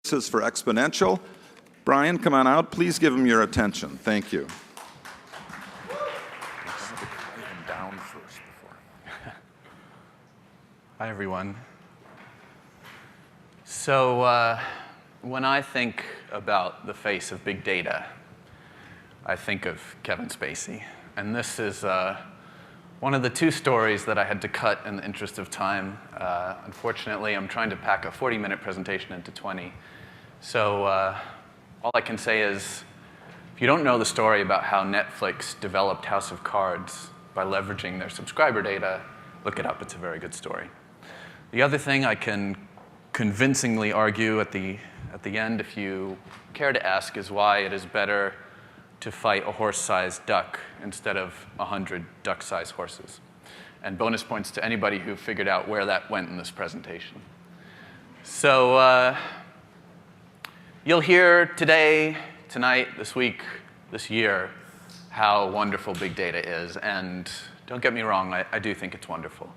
This is for Exponential. Bryan, come on out. Please give him your attention. Thank you. Hi, everyone. So when I think about the face of big data, I think of Kevin Spacey. And this is one of the two stories that I had to cut in the interest of time. Unfortunately, I'm trying to pack a 40-minute presentation into 20. So all I can say is, if you don't know the story about how Netflix developed House of Cards by leveraging their subscriber data, look it up. It's a very good story. The other thing I can convincingly argue at the end, if you care to ask, is why it is better to fight a horse-sized duck instead of 100 duck-sized horses. And bonus points to anybody who figured out where that went in this presentation. So you'll hear today, tonight, this week, this year, how wonderful big data is. And don't get me wrong, I do think it's wonderful.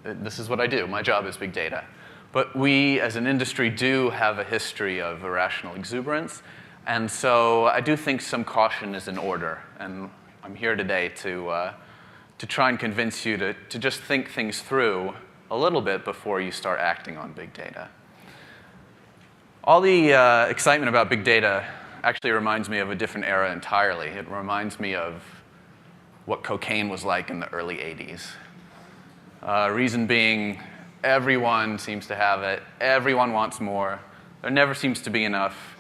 This is what I do. My job is big data. But we, as an industry, do have a history of irrational exuberance. And so I do think some caution is in order. And I'm here today to try and convince you to just think things through a little bit before you start acting on big data. All the excitement about big data actually reminds me of a different era entirely. It reminds me of what cocaine was like in the early 80s. Reason being, everyone seems to have it. Everyone wants more. There never seems to be enough.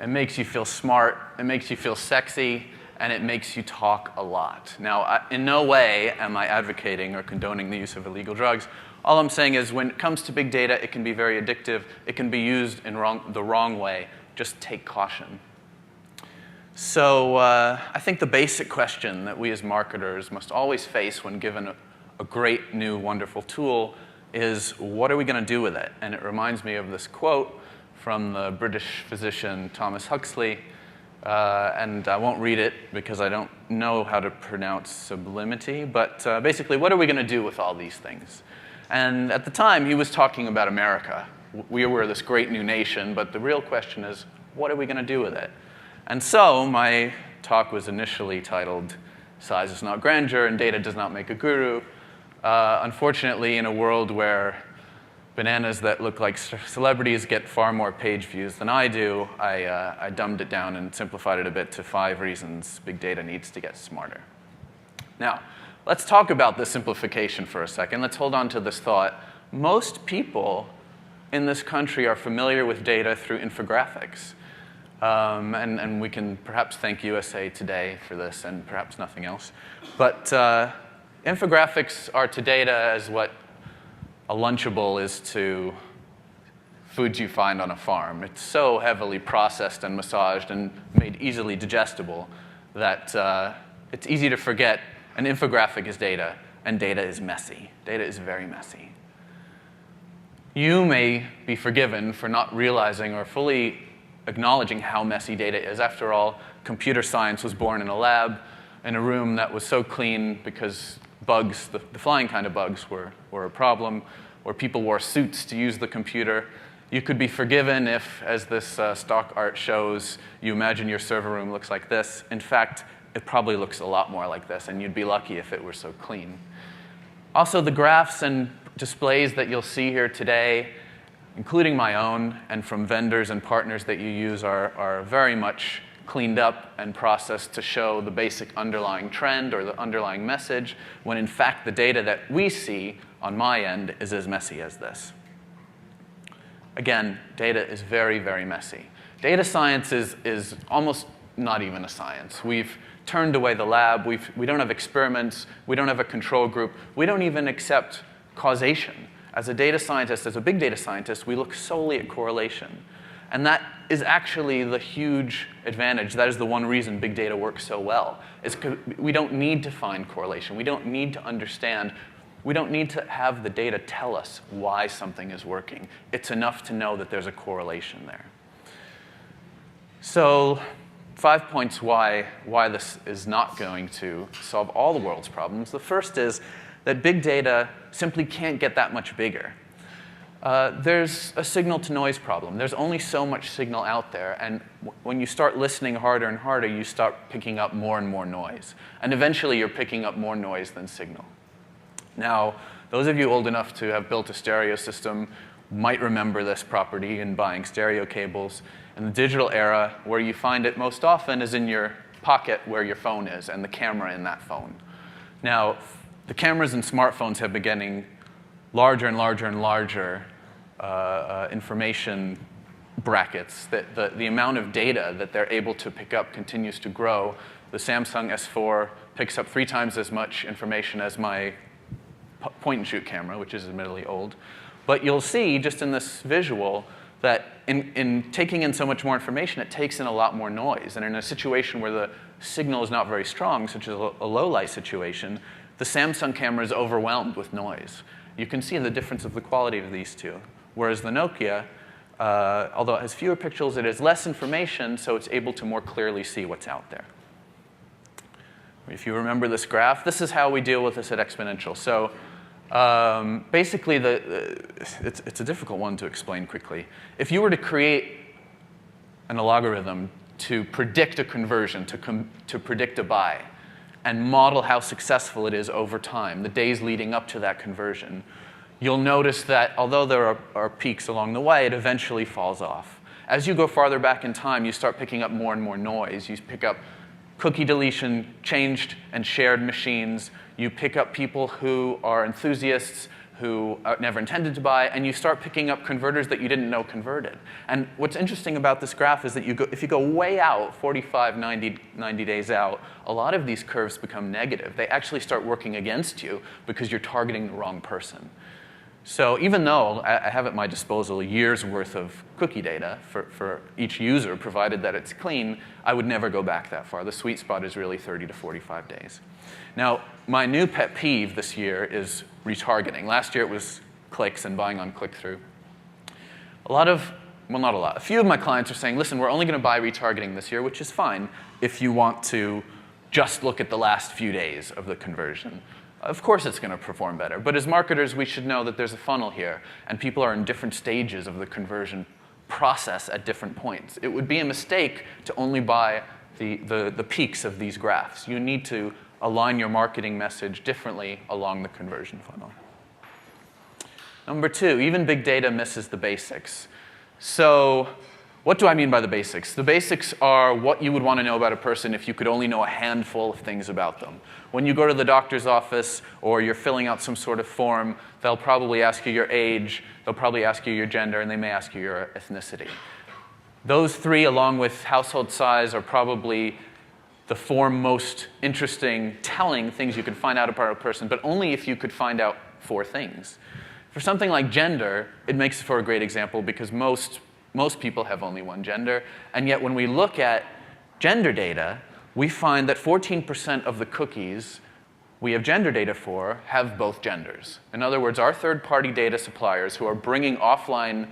It makes you feel smart. It makes you feel sexy. And it makes you talk a lot. Now, in no way am I advocating or condoning the use of illegal drugs. All I'm saying is when it comes to big data, it can be very addictive. It can be used in the wrong way. Just take caution. So I think the basic question that we as marketers must always face when given a great, new, wonderful tool is, what are we going to do with it? And it reminds me of this quote from the British physician Thomas Huxley. And I won't read it because I don't know how to pronounce sublimity. But basically, what are we going to do with all these things? And at the time, he was talking about America. We were this great new nation. But the real question is, what are we going to do with it? And so my talk was initially titled, Size is Not Grandeur and Data Does Not Make a Guru. Unfortunately, in a world where bananas that look like celebrities get far more page views than I do, I dumbed it down and simplified it a bit to 5 reasons big data needs to get smarter. Now, let's talk about this simplification for a second. Let's hold on to this thought. Most people in this country are familiar with data through infographics. And we can perhaps thank USA Today for this and perhaps nothing else. But infographics are to data as what a Lunchable is to foods you find on a farm. It's so heavily processed and massaged and made easily digestible that it's easy to forget an infographic is data, and data is messy. Data is very messy. You may be forgiven for not realizing or fully acknowledging how messy data is. After all, computer science was born in a lab, in a room that was so clean because bugs, the flying kind of bugs, were a problem, where people wore suits to use the computer. You could be forgiven if, as this stock art shows, you imagine your server room looks like this. In fact, it probably looks a lot more like this, and you'd be lucky if it were so clean. Also, the graphs and displays that you'll see here today, including my own, and from vendors and partners that you use, are very much cleaned up and processed to show the basic underlying trend or the underlying message, when in fact the data that we see on my end is as messy as this. Again, data is very, very messy. Data science is almost not even a science. We've turned away the lab. We don't have experiments. We don't have a control group. We don't even accept causation. As a data scientist, as a big data scientist, we look solely at correlation. And that is actually the huge advantage. That is the one reason big data works so well. Is we don't need to find correlation. We don't need to understand. We don't need to have the data tell us why something is working. It's enough to know that there's a correlation there. So 5 points why this is not going to solve all the world's problems. The first is that big data simply can't get that much bigger. There's a signal-to-noise problem. There's only so much signal out there, and when you start listening harder and harder, you start picking up more and more noise. And eventually, you're picking up more noise than signal. Now, those of you old enough to have built a stereo system might remember this property in buying stereo cables. In the digital era, where you find it most often is in your pocket where your phone is and the camera in that phone. Now, the cameras in smartphones have been getting larger and larger and larger information brackets. The amount of data that they're able to pick up continues to grow. The Samsung S4 picks up 3 times as much information as my point-and-shoot camera, which is admittedly old. But you'll see, just in this visual, that in taking in so much more information, it takes in a lot more noise. And in a situation where the signal is not very strong, such as a low-light situation, the Samsung camera is overwhelmed with noise. You can see the difference of the quality of these two. Whereas the Nokia, although it has fewer pixels, it has less information, so it's able to more clearly see what's out there. If you remember this graph, this is how we deal with this at Exponential. So basically, it's a difficult one to explain quickly. If you were to create an algorithm to predict a conversion, to predict a buy, and model how successful it is over time, the days leading up to that conversion, you'll notice that although there are peaks along the way, it eventually falls off. As you go farther back in time, you start picking up more and more noise. You pick up cookie deletion, changed and shared machines. You pick up people who are enthusiasts who never intended to buy, and you start picking up converters that you didn't know converted. And what's interesting about this graph is that if you go way out, 45, 90 days out, a lot of these curves become negative. They actually start working against you because you're targeting the wrong person. So even though I have at my disposal a year's worth of cookie data for each user, provided that it's clean, I would never go back that far. The sweet spot is really 30 to 45 days. Now, my new pet peeve this year is retargeting. Last year it was clicks and buying on click-through. A few of my clients are saying, listen, we're only going to buy retargeting this year, which is fine if you want to just look at the last few days of the conversion. Of course it's going to perform better. But as marketers, we should know that there's a funnel here, and people are in different stages of the conversion process at different points. It would be a mistake to only buy the peaks of these graphs. You need to align your marketing message differently along the conversion funnel. Number 2, even big data misses the basics. So what do I mean by the basics? The basics are what you would want to know about a person if you could only know a handful of things about them. When you go to the doctor's office or you're filling out some sort of form, they'll probably ask you your age, they'll probably ask you your gender, and they may ask you your ethnicity. Those 3, along with household size, are probably the 4 most interesting, telling things you could find out about a person, but only if you could find out 4 things. For something like gender, it makes for a great example because most people have only one gender, and yet when we look at gender data, we find that 14% of the cookies we have gender data for have both genders. In other words, our third-party data suppliers who are bringing offline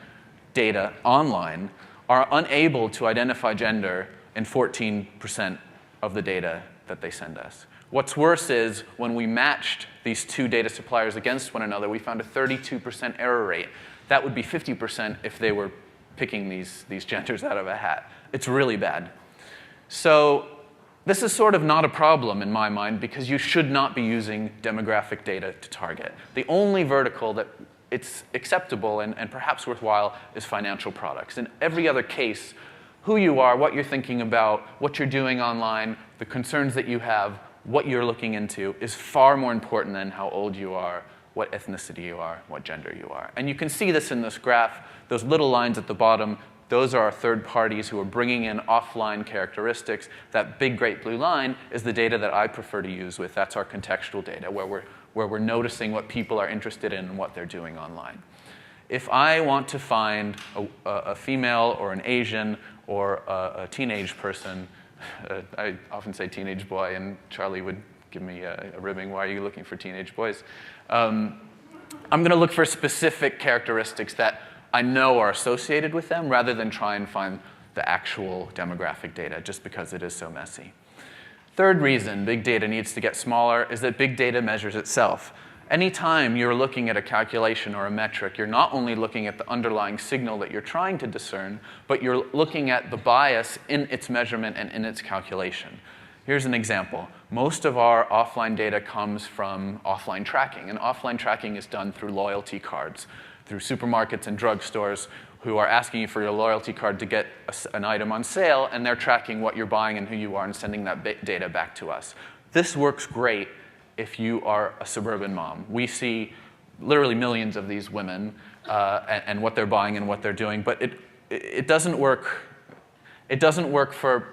data online are unable to identify gender in 14% of the data that they send us. What's worse is when we matched these 2 data suppliers against one another, we found a 32% error rate. That would be 50% if they were picking these genders out of a hat. It's really bad. So this is sort of not a problem in my mind because you should not be using demographic data to target. The only vertical that it's acceptable and perhaps worthwhile is financial products. In every other case, who you are, what you're thinking about, what you're doing online, the concerns that you have, what you're looking into is far more important than how old you are, what ethnicity you are, what gender you are. And you can see this in this graph. Those little lines at the bottom, those are our third parties who are bringing in offline characteristics. That big, great blue line is the data that I prefer to use with. That's our contextual data, where we're noticing what people are interested in and what they're doing online. If I want to find a female or an Asian or a teenage person, I often say teenage boy, and Charlie would give me a ribbing, why are you looking for teenage boys? I'm going to look for specific characteristics that I know are associated with them rather than try and find the actual demographic data just because it is so messy. Third reason big data needs to get smaller is that big data measures itself. Anytime you're looking at a calculation or a metric, you're not only looking at the underlying signal that you're trying to discern, but you're looking at the bias in its measurement and in its calculation. Here's an example. Most of our offline data comes from offline tracking, and offline tracking is done through loyalty cards, through supermarkets and drugstores who are asking you for your loyalty card to get an item on sale, and they're tracking what you're buying and who you are and sending that data back to us. This works great if you are a suburban mom. We see literally millions of these women and what they're buying and what they're doing, but it doesn't work. It doesn't work for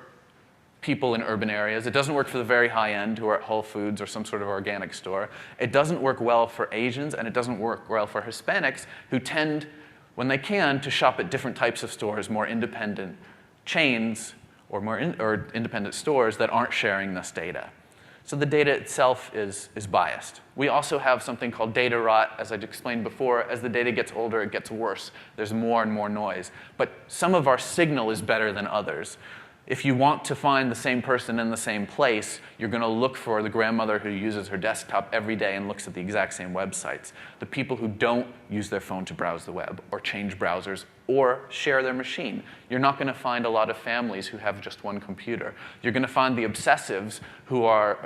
people in urban areas. It doesn't work for the very high end who are at Whole Foods or some sort of organic store. It doesn't work well for Asians, and it doesn't work well for Hispanics who tend, when they can, to shop at different types of stores, more independent chains or independent stores that aren't sharing this data. So the data itself is biased. We also have something called data rot. As I explained before, as the data gets older, it gets worse. There's more and more noise. But some of our signal is better than others. If you want to find the same person in the same place, you're going to look for the grandmother who uses her desktop every day and looks at the exact same websites. The people who don't use their phone to browse the web or change browsers or share their machine. You're not going to find a lot of families who have just one computer. You're going to find the obsessives who are,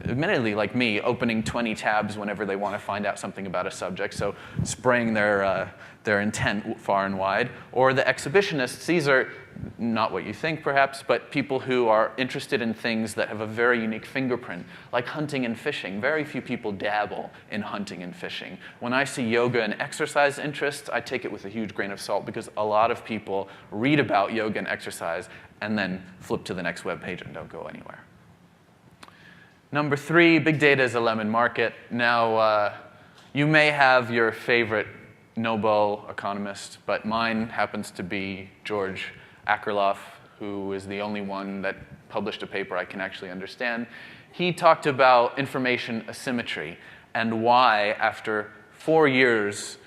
admittedly like me, opening 20 tabs whenever they want to find out something about a subject, so spraying their intent far and wide. Or the exhibitionists. These are not what you think, perhaps, but people who are interested in things that have a very unique fingerprint, like hunting and fishing. Very few people dabble in hunting and fishing. When I see yoga and exercise interests, I take it with a huge grain of salt, because a lot of people read about yoga and exercise and then flip to the next web page and don't go anywhere. Number 3, big data is a lemon market. Now, you may have your favorite Nobel economist, but mine happens to be George Akerlof, who is the only one that published a paper I can actually understand. He talked about information asymmetry and why, after 4 years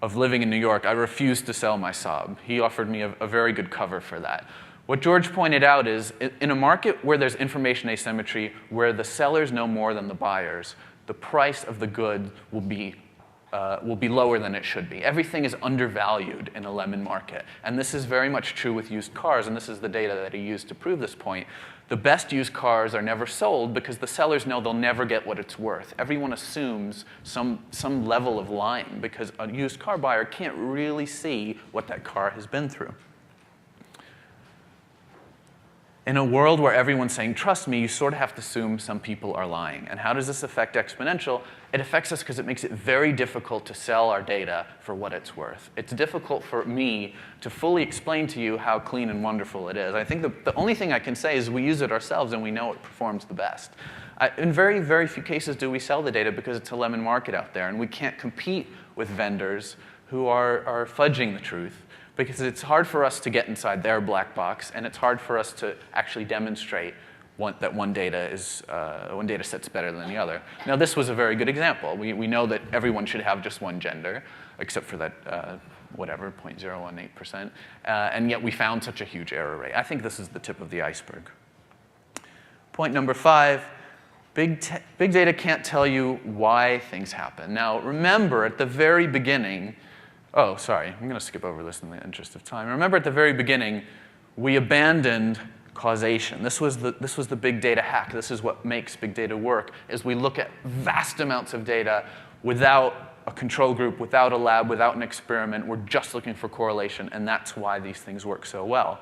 of living in New York, I refused to sell my Saab. He offered me a very good cover for that. What George pointed out is, in a market where there's information asymmetry, where the sellers know more than the buyers, the price of the good will be lower than it should be. Everything is undervalued in a lemon market. And this is very much true with used cars, and this is the data that he used to prove this point. The best used cars are never sold because the sellers know they'll never get what it's worth. Everyone assumes some level of lying because a used car buyer can't really see what that car has been through. In a world where everyone's saying, trust me, you sort of have to assume some people are lying. And how does this affect Exponential? It affects us because it makes it very difficult to sell our data for what it's worth. It's difficult for me to fully explain to you how clean and wonderful it is. I think the only thing I can say is we use it ourselves and we know it performs the best. In very, very few cases do we sell the data because it's a lemon market out there, and we can't compete with vendors who are fudging the truth, because it's hard for us to get inside their black box, and it's hard for us to actually demonstrate that one data set's better than the other. Now, this was a very good example. We know that everyone should have just one gender, except for that, whatever, 0.018%, and yet we found such a huge error rate. I think this is the tip of the iceberg. Point number 5, big data can't tell you why things happen. Now, remember, at the very beginning, oh, sorry, I'm going to skip over this in the interest of time. Remember, at the very beginning, we abandoned causation. This was the big data hack. This is what makes big data work, is we look at vast amounts of data without a control group, without a lab, without an experiment. We're just looking for correlation, and that's why these things work so well.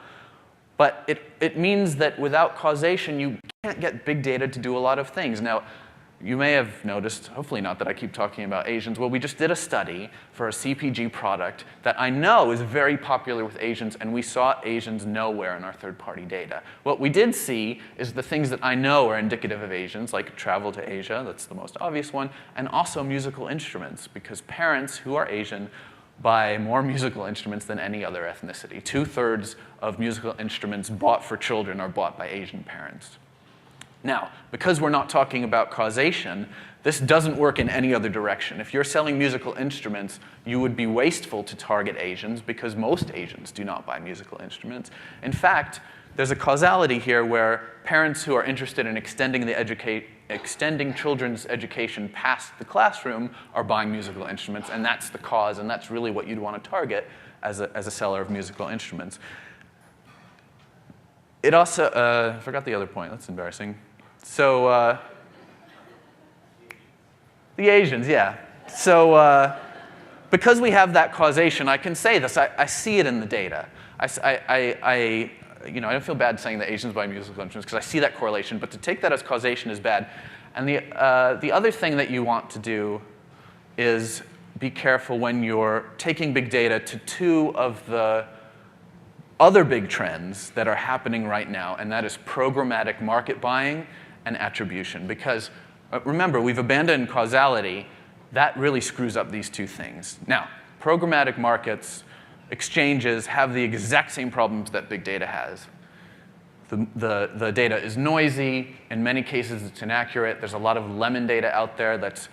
But it means that without causation, you can't get big data to do a lot of things. Now, you may have noticed, hopefully not, that I keep talking about Asians. Well, we just did a study for a CPG product that I know is very popular with Asians, and we saw Asians nowhere in our third-party data. What we did see is the things that I know are indicative of Asians, like travel to Asia, that's the most obvious one, and also musical instruments, because parents who are Asian buy more musical instruments than any other ethnicity. 2/3 of musical instruments bought for children are bought by Asian parents. Now, because we're not talking about causation, this doesn't work in any other direction. If you're selling musical instruments, you would be wasteful to target Asians because most Asians do not buy musical instruments. In fact, there's a causality here where parents who are interested in extending children's education past the classroom are buying musical instruments, and that's the cause, and that's really what you'd want to target as a seller of musical instruments. It also, I forgot the other point, that's embarrassing. So, the Asians, yeah. So, because we have that causation, I can say this, I see it in the data. I don't feel bad saying that Asians buy musical instruments because I see that correlation, but to take that as causation is bad. And the other thing that you want to do is be careful when you're taking big data to two of the other big trends that are happening right now, and that is programmatic market buying and attribution. Because remember, we've abandoned causality. That really screws up these two things. Now, programmatic markets, exchanges have the exact same problems that big data has. The data is noisy. In many cases, it's inaccurate. There's a lot of lemon data out there that's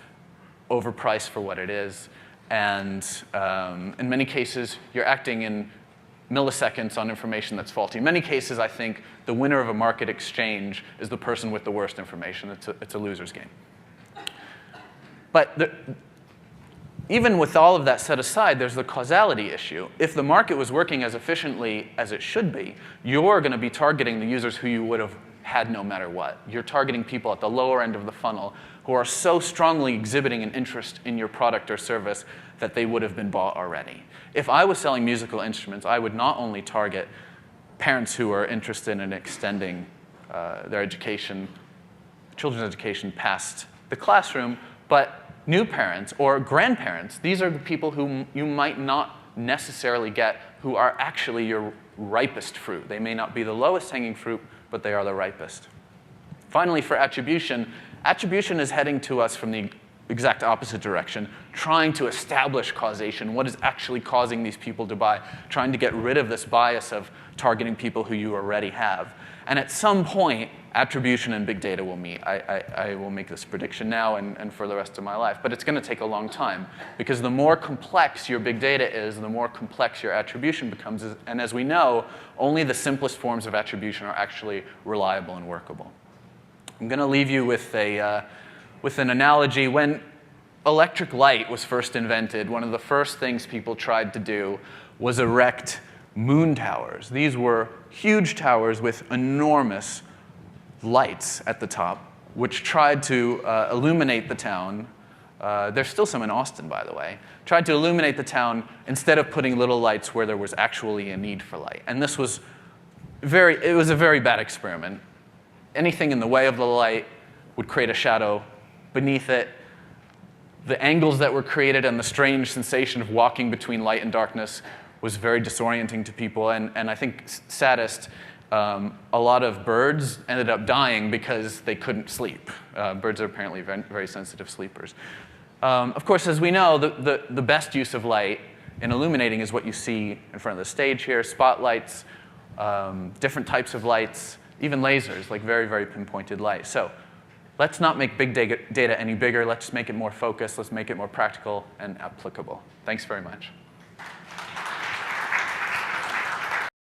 overpriced for what it is. And in many cases, you're acting in milliseconds on information that's faulty. In many cases, I think the winner of a market exchange is the person with the worst information. It's a loser's game. But even with all of that set aside, there's the causality issue. If the market was working as efficiently as it should be, you're going to be targeting the users who you would have had no matter what. You're targeting people at the lower end of the funnel who are so strongly exhibiting an interest in your product or service that they would have been bought already. If I was selling musical instruments, I would not only target parents who are interested in extending their education, children's education past the classroom, but new parents or grandparents. These are the people whom you might not necessarily get who are actually your ripest fruit. They may not be the lowest hanging fruit, but they are the ripest. Finally, for attribution, attribution is heading to us from the exact opposite direction, trying to establish causation, what is actually causing these people to buy, trying to get rid of this bias of targeting people who you already have. And at some point, attribution and big data will meet. I will make this prediction now and for the rest of my life. But it's going to take a long time, because the more complex your big data is, the more complex your attribution becomes. And as we know, only the simplest forms of attribution are actually reliable and workable. I'm going to leave you with an analogy. When electric light was first invented, one of the first things people tried to do was erect moon towers. These were huge towers with enormous lights at the top, which tried to illuminate the town. There's still some in Austin, by the way. Tried to illuminate the town instead of putting little lights where there was actually a need for light. And this was it was a very bad experiment. Anything in the way of the light would create a shadow beneath it. The angles that were created and the strange sensation of walking between light and darkness was very disorienting to people. And I think saddest, a lot of birds ended up dying because they couldn't sleep. Birds are apparently very, very sensitive sleepers. Of course, as we know, the best use of light in illuminating is what you see in front of the stage here: spotlights, different types of lights, even lasers, like very, very pinpointed light. So let's not make big data any bigger. Let's make it more focused. Let's make it more practical and applicable. Thanks very much.